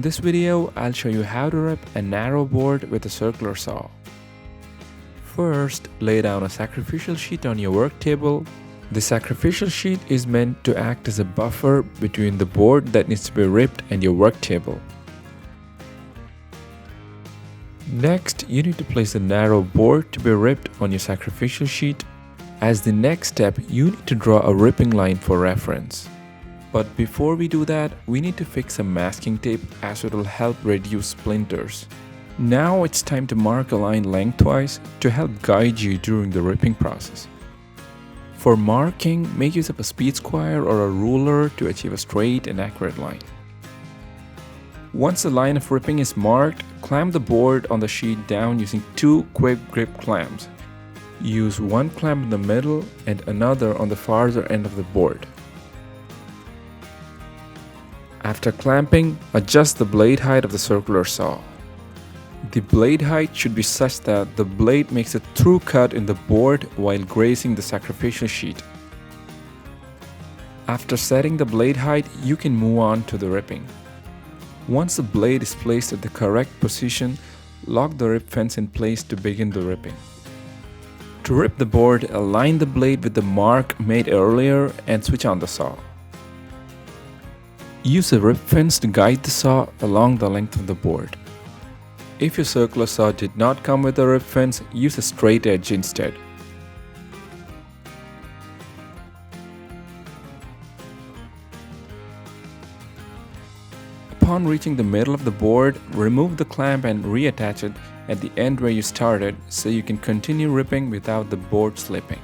this video, I'll show you how to rip a narrow board with a circular saw. First, lay down a sacrificial sheet on your work table. The sacrificial sheet is meant to act as a buffer between the board that needs to be ripped and your work table. Next, you need to place a narrow board to be ripped on your sacrificial sheet. As the next step, you need to draw a ripping line for reference. But before we do that, we need to fix some masking tape as it will help reduce splinters. Now it's time to mark a line lengthwise to help guide you during the ripping process. For marking, make use of a speed square or a ruler to achieve a straight and accurate line. Once the line of ripping is marked, clamp the board on the sheet down using two quick grip clamps. Use one clamp in the middle and another on the farther end of the board. After clamping, adjust the blade height of the circular saw. The blade height should be such that the blade makes a through cut in the board while grazing the sacrificial sheet. After setting the blade height, you can move on to the ripping. Once the blade is placed at the correct position, lock the rip fence in place to begin the ripping. To rip the board, align the blade with the mark made earlier and switch on the saw. Use a rip fence to guide the saw along the length of the board. If your circular saw did not come with a rip fence, use a straight edge instead. Upon reaching the middle of the board, remove the clamp and reattach it at the end where you started so you can continue ripping without the board slipping.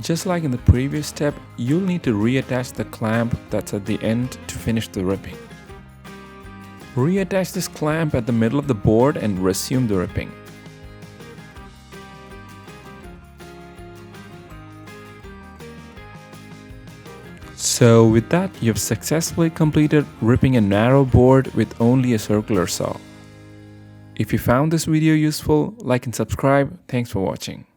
Just like in the previous step, you'll need to reattach the clamp that's at the end to finish the ripping. Reattach this clamp at the middle of the board and resume the ripping. So with that, you've successfully completed ripping a narrow board with only a circular saw. If you found this video useful, like and subscribe. Thanks for watching.